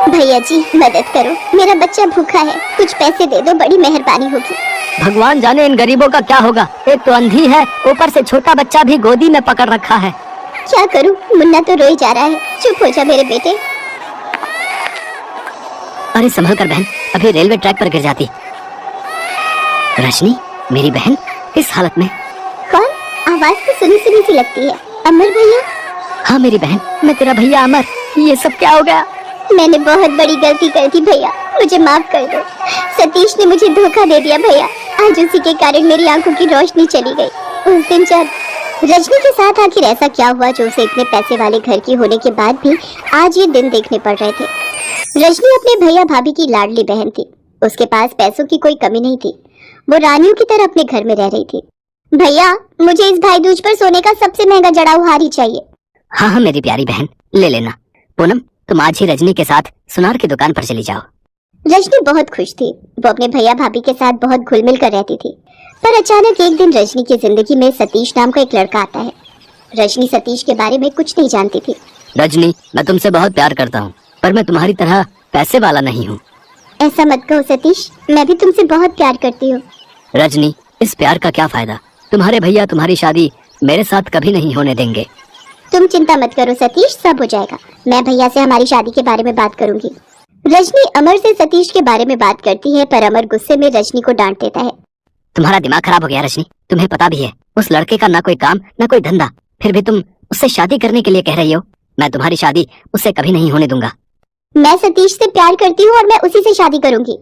भैया जी मदद करो, मेरा बच्चा भूखा है, कुछ पैसे दे दो, बड़ी मेहरबानी होगी। भगवान जाने इन गरीबों का क्या होगा, एक तो अंधी है, ऊपर से छोटा बच्चा भी गोदी में पकड़ रखा है। क्या करूं, मुन्ना तो रोई जा रहा है। चुप हो जा मेरे बेटे। अरे संभल कर बहन, अभी रेलवे ट्रैक पर गिर जाती। रजनी, मेरी बहन इस हालत में। कौन? आवाज तो सुनी सुनी सी लगती है। अमर भैया? हाँ मेरी बहन, मैं तेरा भैया अमर। ये सब क्या हो गया? मैंने बहुत बड़ी गलती कर दी भैया, मुझे माफ कर दो। सतीश ने मुझे धोखा दे दिया भैया। आज उसी के कारण मेरी आंखों की रोशनी चली गई। उस दिन जब रजनी के साथ आखिर ऐसा क्या हुआ जो उसे इतने पैसे वाले घर की होने के बाद भी आज ये दिन देखने पड़ रहे थे। रजनी अपने भैया भाभी की लाडली बहन थी। उसके पास पैसों की कोई कमी नहीं थी। वो रानियों की तरह अपने घर में रह रही थी। भैया, मुझे इस भाई दूज पर सोने का सबसे महंगा जड़ाऊ हार ही चाहिए। हाँ हाँ मेरी प्यारी बहन, ले लेना। पूनम, तुम आज ही रजनी के साथ सुनार की दुकान पर चली जाओ। रजनी बहुत खुश थी। वो अपने भैया भाभी के साथ बहुत घुल मिल कर रहती थी। पर अचानक एक दिन रजनी की जिंदगी में सतीश नाम का एक लड़का आता है। रजनी सतीश के बारे में कुछ नहीं जानती थी। रजनी, मैं तुमसे बहुत प्यार करता हूँ, पर मैं तुम्हारी तरह पैसे वाला नहीं हूँ। ऐसा मत कहो सतीश, मैं भी तुमसे बहुत प्यार करती हूँ। रजनी, इस प्यार का क्या फायदा? तुम्हारे भैया तुम्हारी शादी मेरे साथ कभी नहीं होने देंगे। तुम चिंता मत करो सतीश, सब हो जाएगा। मैं भैया से हमारी शादी के बारे में बात करूंगी। रजनी अमर से सतीश के बारे में बात करती है, पर अमर गुस्से में रजनी को डांट देता है। तुम्हारा दिमाग खराब हो गया रजनी, तुम्हें पता भी है उस लड़के का ना कोई काम ना कोई धंधा, फिर भी तुम उससे शादी करने के लिए कह रही हो। मैं तुम्हारी शादी उससे कभी नहीं होने दूंगा। मैं सतीश से प्यार करती हूँ और मैं उसी से शादी करूंगी।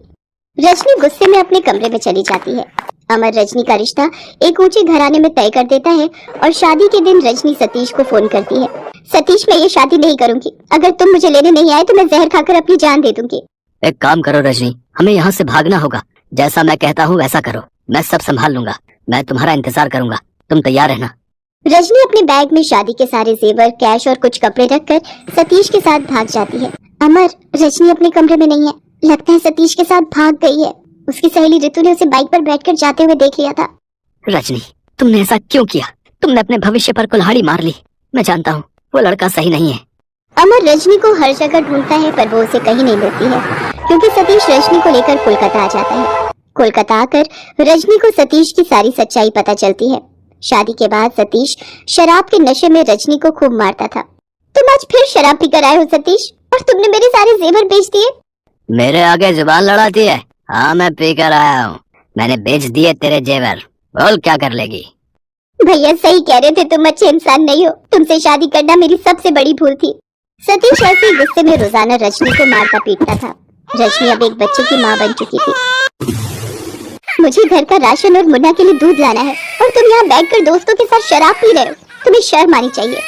रजनी गुस्से में अपने कमरे में चली जाती है। अमर रजनी का रिश्ता एक ऊंचे घराने में तय कर देता है और शादी के दिन रजनी सतीश को फोन करती है। सतीश, मैं ये शादी नहीं करूंगी। अगर तुम मुझे लेने नहीं आए तो मैं जहर खाकर अपनी जान दे दूंगी। एक काम करो रजनी, हमें यहाँ से भागना होगा। जैसा मैं कहता हूँ वैसा करो, मैं सब संभाल लूंगा। मैं तुम्हारा इंतजार करूंगा, तुम तैयार रहना। रजनी अपने बैग में शादी के सारे जेवर, कैश और कुछ कपड़े रखकर सतीश के साथ भाग जाती है। अमर, रजनी अपने कमरे में नहीं है। लगता है सतीश के साथ भाग गई है। उसकी सहेली ऋतु ने उसे बाइक पर बैठकर जाते हुए देख लिया था। रजनी, तुमने ऐसा क्यों किया? तुमने अपने भविष्य पर कुल्हाड़ी मार ली। मैं जानता हूँ वो लड़का सही नहीं है। अमर रजनी को हर जगह ढूंढता है, पर वो उसे कहीं नहीं मिलती है, क्योंकि सतीश रजनी को लेकर कोलकाता आ जाता है। कोलकाता आकर रजनी को सतीश की सारी सच्चाई पता चलती है। शादी के बाद सतीश शराब के नशे में रजनी को खूब मारता था। तुम आज फिर शराब पीकर आए हो सतीश, और तुमने मेरे सारे जेवर बेच दिए। मेरे आगे जुबान लड़ाती है? हाँ, मैं पीकर आया हूँ। मैंने बेच दिए तेरे जेवर। बोल क्या कर लेगी? भैया सही कह रहे थे, तुम अच्छे इंसान नहीं हो। तुमसे शादी करना मेरी सबसे बड़ी भूल थी। सतीश ऐसे ही गुस्से में रोजाना रजनी को मारता पीटता था। रजनी अब एक बच्चे की माँ बन चुकी थी। मुझे घर का राशन और मुन्ना के लिए दूध लाना है, और तुम यहाँ बैठकर दोस्तों के साथ शराब पी रहे हो। तुम्हें शर्म आनी चाहिए।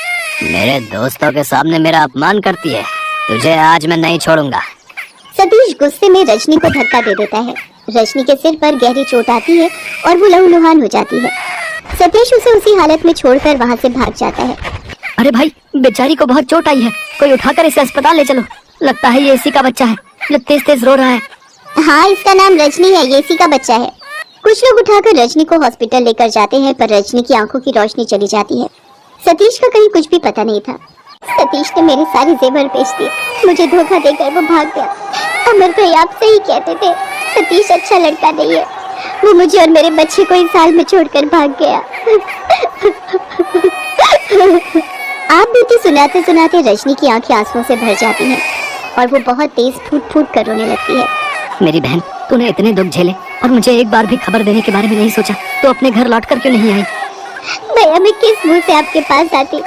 मेरे दोस्तों के सामने मेरा अपमान करती है। तुझे आज मैं नहीं छोड़ूंगा। सतीश गुस्से में रजनी को धक्का दे देता है। रजनी के सिर पर गहरी चोट आती है और वो लहूलुहान हो जाती है। सतीश उसे उसी हालत में छोड़कर वहाँ से भाग जाता है। अरे भाई, बेचारी को बहुत चोट आई है, कोई उठाकर इसे अस्पताल ले चलो। लगता है ये इसी का बच्चा है जो तेज तेज रो रहा है। हाँ, इसका नाम रजनी है, ये इसी का बच्चा है। कुछ लोग उठाकर रजनी को हॉस्पिटल लेकर जाते हैं, पर रजनी की आंखों की रोशनी चली जाती है। सतीश का कहीं कुछ भी पता नहीं था। सतीश ने मेरे सारे जेवर बेच दिए। मुझे धोखा देकर वो भाग गया। अमर भाई आप सही कहते थे, सतीश अच्छा लड़का नहीं है। वो मुझे और मेरे बच्चे को इस हाल में छोड़कर भाग गया। आप बीती सुनाते सुनाते रजनी की आंखें आंसुओं से भर जाती हैं और वो बहुत तेज फूट फूट कर रोने लगती है। मेरी बहन, तूने इतने दुख झेले और मुझे एक बार भी खबर देने के बारे में नहीं सोचा। तो अपने घर लौटकर क्यों नहीं आई? भैया, मैं किस मुंह से आपके पास आती?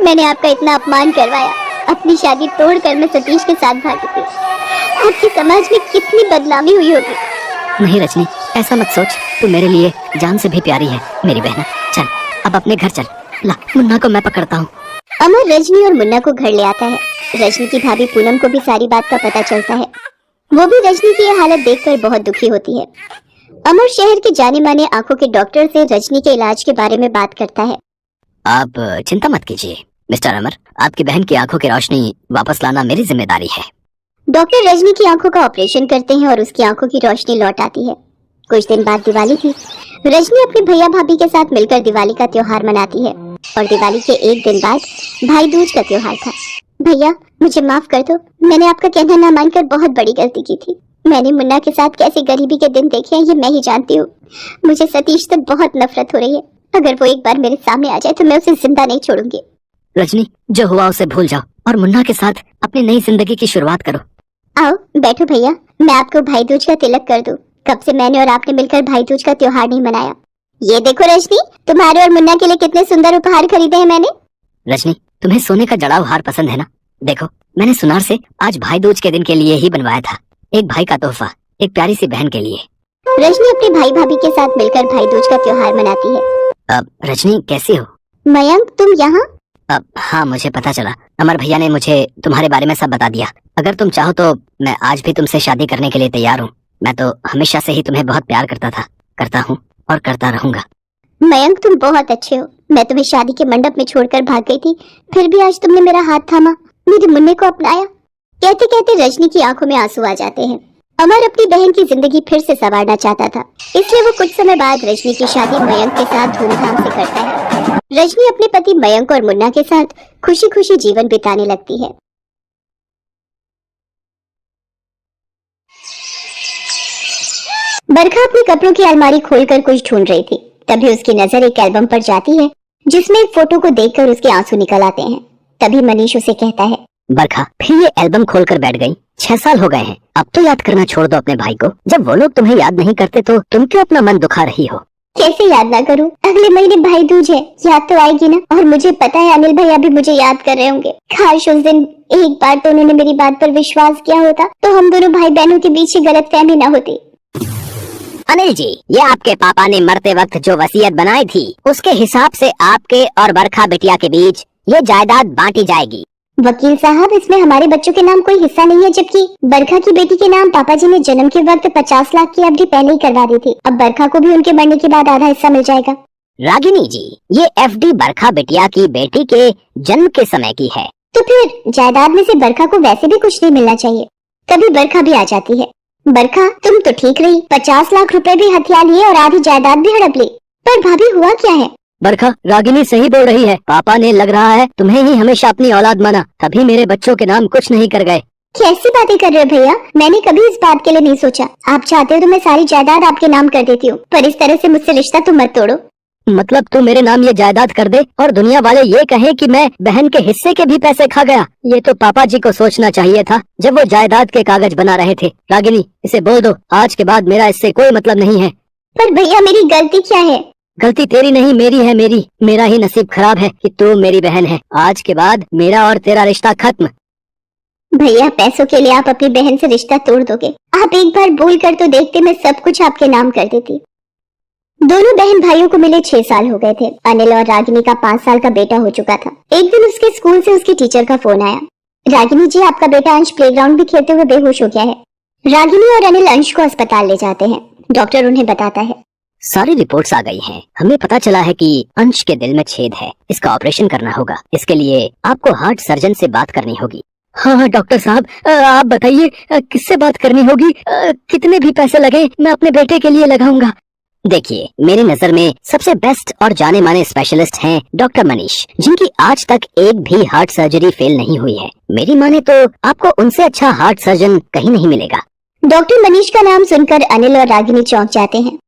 मैंने आपका इतना अपमान करवाया। अपनी शादी तोड़कर मैं सतीश के साथ भागी थी। आपके समाज में कितनी बदनामी हुई होगी। नहीं रजनी, ऐसा मत सोच। तू मेरे लिए जान से भी प्यारी है मेरी बहन। चल अब अपने घर चल। ला, मुन्ना को मैं पकड़ता हूँ। अमर रजनी और मुन्ना को घर ले आता है। रजनी की भाभी पूनम को भी सारी बात का पता चलता है। वो भी रजनी की ये हालत देखकर बहुत दुखी होती है। अमर शहर के जाने माने आंखों के डॉक्टर से रजनी के इलाज के बारे में बात करता है। आप चिंता मत कीजिए मिस्टर अमर, आपकी बहन की आंखों की रोशनी वापस लाना मेरी जिम्मेदारी है। डॉक्टर रजनी की आंखों का ऑपरेशन करते हैं और उसकी आंखों की रोशनी लौट आती है। कुछ दिन बाद दिवाली थी। रजनी अपने भैया भाभी के साथ मिलकर दिवाली का त्योहार मनाती है और दिवाली के एक दिन बाद भाई दूज का त्योहार था। भैया मुझे माफ कर दो, मैंने आपका कहना ना मानकर बहुत बड़ी गलती की थी। मैंने मुन्ना के साथ कैसे गरीबी के दिन देखे हैं ये मैं ही जानती हूँ। मुझे सतीश से बहुत नफरत हो रही है। अगर वो एक बार मेरे सामने आ जाए तो मैं उसे जिंदा नहीं छोड़ूंगी। रजनी, जो हुआ उसे भूल जाओ और मुन्ना के साथ अपनी नई जिंदगी की शुरुआत करो। आओ बैठो भैया, मैं आपको भाई दूज का तिलक कर दूं। कब से मैंने और आपने मिलकर भाई दूज का त्योहार नहीं मनाया। ये देखो रजनी, तुम्हारे और मुन्ना के लिए कितने सुंदर उपहार खरीदे हैं मैंने। रजनी, तुम्हें सोने का जड़ाव हार पसंद है ना? देखो, मैंने सुनार से आज भाई दूज के दिन के लिए ही बनवाया था। एक भाई का तोहफा, एक प्यारी सी बहन के लिए। रजनी अपने भाई भाभी के साथ मिलकर भाई दूज का त्योहार मनाती है। अब रजनी कैसी हो? मयंक तुम यहाँ? अब हाँ, मुझे पता चला। अमर भैया ने मुझे तुम्हारे बारे में सब बता दिया। अगर तुम चाहो तो मैं आज भी तुमसे शादी करने के लिए तैयार हूँ। मैं तो हमेशा से ही तुम्हें बहुत प्यार करता था, करता हूँ और करता रहूंगा। मयंक तुम बहुत अच्छे हो। मैं तुम्हें शादी के मंडप में छोड़कर भाग गई थी, फिर भी आज तुमने मेरा हाथ थामा, मेरे मुन्ने को अपनाया। कहते कहते रजनी की आंखों में आंसू आ जाते हैं। अमर अपनी बहन की जिंदगी फिर से संवारना चाहता था, इसलिए वो कुछ समय बाद रजनी की शादी मयंक के साथ धूमधाम से करता है। रजनी अपने पति मयंक और मुन्ना के साथ खुशी खुशी जीवन बिताने लगती है। बरखा अपने कपड़ों की अलमारी खोलकर कुछ ढूंढ रही थी, तभी उसकी नजर एक एल्बम पर जाती है जिसमें एक फोटो को देखकर उसके आंसू निकल आते हैं। तभी मनीष उसे कहता है, बरखा फिर ये एल्बम खोलकर बैठ गई। 6 साल हो गए हैं, अब तो याद करना छोड़ दो अपने भाई को। जब वो लोग तुम्हें याद नहीं करते तो तुम क्यों अपना मन दुखा रही हो? कैसे याद ना करूं? अगले महीने भाई दूज है, याद तो आएगी ना। और मुझे पता है अनिल भैया भी मुझे याद कर रहे होंगे। काश उस दिन एक बार तो उन्होंने मेरी बात पर विश्वास किया होता, तो हम दोनों भाई बहनों के बीच गलतफहमी न होती। अनिल जी, ये आपके पापा ने मरते वक्त जो वसीयत बनाई थी, उसके हिसाब से आपके और बरखा बिटिया के बीच ये जायदाद बांटी जाएगी। वकील साहब, इसमें हमारे बच्चों के नाम कोई हिस्सा नहीं है, जबकि बरखा की बेटी के नाम पापा जी ने जन्म के वक्त 50 लाख की एफडी पहले ही करवा दी थी। अब बरखा को भी उनके मरने के बाद आधा हिस्सा मिल जाएगा। रागिनी जी, ये एफडी बरखा बिटिया की बेटी के जन्म के समय की है। तो फिर जायदाद में से बरखा को वैसे भी कुछ नहीं मिलना चाहिए। तभी बरखा भी आ जाती है। बरखा तुम तो ठीक रही, 50 लाख रुपए भी हथिया लिए और आधी जायदाद भी हड़प ली, पर भाभी हुआ क्या है? बरखा, रागिनी सही बोल रही है। पापा ने लग रहा है तुम्हें ही हमेशा अपनी औलाद माना, तभी मेरे बच्चों के नाम कुछ नहीं कर गए। कैसी बातें कर रहे हो भैया? मैंने कभी इस बात के लिए नहीं सोचा। आप चाहते हो तो मैं सारी जायदाद आपके नाम कर देती हूँ, पर इस तरह से मुझसे रिश्ता तुम मत तोड़ो। मतलब तू मेरे नाम ये जायदाद कर दे और दुनिया वाले ये कहें कि मैं बहन के हिस्से के भी पैसे खा गया? ये तो पापा जी को सोचना चाहिए था जब वो जायदाद के कागज बना रहे थे। रागिनी, इसे बोल दो, आज के बाद मेरा इससे कोई मतलब नहीं है। पर भैया मेरी गलती क्या है? गलती तेरी नहीं, मेरी है। मेरा ही नसीब खराब है कि तू मेरी बहन है। आज के बाद मेरा और तेरा रिश्ता खत्म। भैया पैसों के लिए आप अपनी बहन से रिश्ता तोड़ दोगे? आप एक बार बोल कर तो देखते, मैं सब कुछ आपके नाम कर देती। दोनों बहन भाइयों को मिले 6 साल हो गए थे। अनिल और रागिनी का 5 साल का बेटा हो चुका था। एक दिन उसके स्कूल से उसकी टीचर का फोन आया, रागिनी जी आपका बेटा अंश प्लेग्राउंड में खेलते हुए बेहोश हो गया है। रागिनी और अनिल अंश को अस्पताल ले जाते हैं। डॉक्टर उन्हें बताता है, सारी रिपोर्ट्स आ गई हैं। हमें पता चला है कि अंश के दिल में छेद है, इसका ऑपरेशन करना होगा। इसके लिए आपको हार्ट सर्जन से बात करनी होगी। हाँ डॉक्टर साहब, आप बताइए किससे बात करनी होगी? कितने भी पैसे लगे मैं अपने बेटे के लिए लगाऊंगा। देखिए, मेरी नजर में सबसे बेस्ट और जाने माने स्पेशलिस्ट हैं डॉक्टर मनीष, जिनकी आज तक एक भी हार्ट सर्जरी फेल नहीं हुई है। मेरी माने तो आपको उनसे अच्छा हार्ट सर्जन कहीं नहीं मिलेगा। डॉक्टर मनीष का नाम सुनकर अनिल और रागिनी चौंक जाते हैं।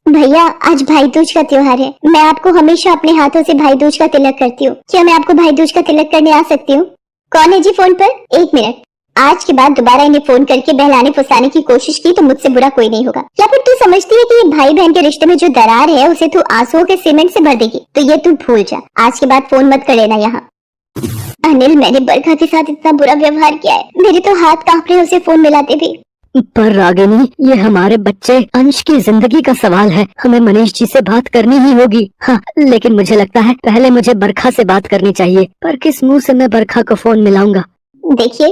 भैया आज भाई दूज का त्योहार है, मैं आपको हमेशा अपने हाथों से भाई दूज का तिलक करती हूँ। क्या मैं आपको भाई दूज का तिलक करने आ सकती हूँ? कौन है जी फोन पर? 1 मिनट। आज के बाद दोबारा इन्हें फोन करके बहलाने फुसलाने की कोशिश की तो मुझसे बुरा कोई नहीं होगा। या फिर तू समझती है कि ये भाई बहन के रिश्ते में जो दरार है उसे तू आंसुओं के सीमेंट से भर देगी? तो ये तू भूल जा, आज के बाद फोन मत कर लेना यहाँ। अनिल, मैंने बरखा के साथ इतना बुरा व्यवहार किया है, मेरे तो हाथ कांप रहे उसे फोन मिलाते भी। पर रागिनी, ये हमारे बच्चे अंश की जिंदगी का सवाल है, हमें मनीष जी से बात करनी ही होगी। हाँ, लेकिन मुझे लगता है पहले मुझे बरखा से बात करनी चाहिए। पर किस मुंह से मैं बरखा को फोन मिलाऊंगा? देखिए,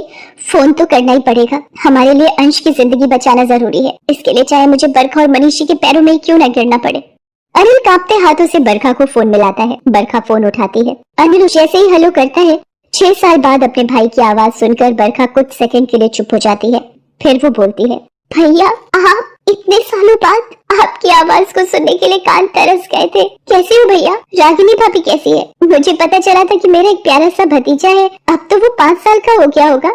फोन तो करना ही पड़ेगा। हमारे लिए अंश की जिंदगी बचाना जरूरी है। इसके लिए चाहे मुझे बरखा और मनीष जी के पैरों में क्यों न गिरना पड़े। अनिल कांपते हाथों से बरखा को फोन मिलाता है। बरखा फोन उठाती है। अनिल जैसे ही हेलो करता है, 6 साल बाद अपने भाई की आवाज सुनकर बरखा कुछ सेकंड के लिए चुप हो जाती है। फिर वो बोलती है, भैया आप इतने सालों बाद आपकी आवाज को सुनने के लिए कान तरस गए थे। कैसे हो भैया? रागिनी भाभी कैसी है? मुझे पता चला था कि मेरा एक प्यारा सा भतीजा है, अब तो वो 5 साल का हो गया होगा।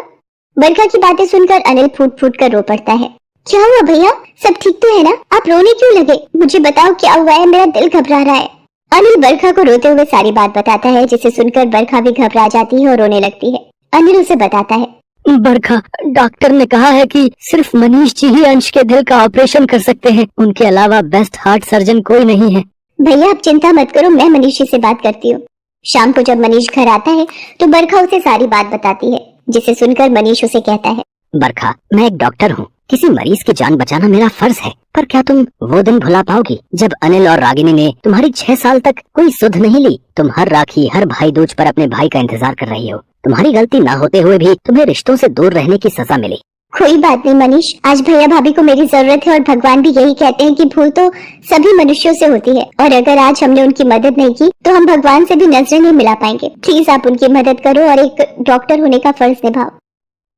बरखा की बातें सुनकर अनिल फूट फूट कर रो पड़ता है। क्या हुआ भैया? सब ठीक तो है ना? आप रोने क्यों लगे? मुझे बताओ क्या हुआ है, मेरा दिल घबरा रहा है। अनिल बरखा को रोते हुए सारी बात बताता है, जिसे सुनकर बरखा भी घबरा जाती है और रोने लगती है। अनिल उसे बताता है, बरखा, डॉक्टर ने कहा है कि सिर्फ मनीष जी ही अंश के दिल का ऑपरेशन कर सकते हैं। उनके अलावा बेस्ट हार्ट सर्जन कोई नहीं है। भैया आप चिंता मत करो, मैं मनीष जी से बात करती हूँ। शाम को जब मनीष घर आता है तो बरखा उसे सारी बात बताती है, जिसे सुनकर मनीष उसे कहता है, बरखा, मैं एक डॉक्टर हूँ, किसी मरीज की जान बचाना मेरा फर्ज है, पर क्या तुम वो दिन भुला पाओगी जब अनिल और रागिनी ने तुम्हारी 6 साल तक कोई सुध नहीं ली? तुम हर राखी, हर भाई दूज पर अपने भाई का इंतजार कर रही हो। तुम्हारी गलती ना होते हुए भी तुम्हें रिश्तों से दूर रहने की सजा मिली। कोई बात नहीं मनीष, आज भैया भाभी को मेरी जरूरत है और भगवान भी यही कहते हैं कि भूल तो सभी मनुष्यों से होती है, और अगर आज हमने उनकी मदद नहीं की तो हम भगवान से भी नजरें नहीं मिला पाएंगे। प्लीज आप उनकी मदद करो और एक डॉक्टर होने का फर्ज निभाओ।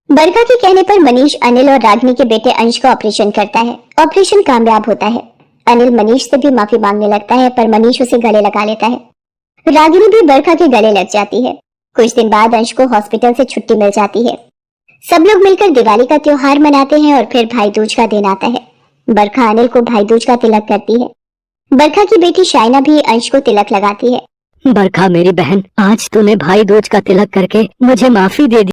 बरखा के कहने पर मनीष अनिल और रागिनी के बेटे अंश का ऑपरेशन करता है। ऑपरेशन कामयाब होता है। अनिल मनीष से भी माफी मांगने लगता है, पर मनीष उसे गले लगा लेता है। रागिनी भी बरखा के गले लग जाती है। कुछ दिन बाद अंश को हॉस्पिटल से छुट्टी मिल जाती है। सब लोग मिलकर दिवाली का त्योहार मनाते हैं और फिर भाई दूज का दिन आता है। बरखा अनिल को भाई दूज का तिलक करती है। बरखा की बेटी शाइना भी अंश को तिलक लगाती है। बरखा मेरी बहन, आज तूने भाई दूज का तिलक करके मुझे माफी दे दी।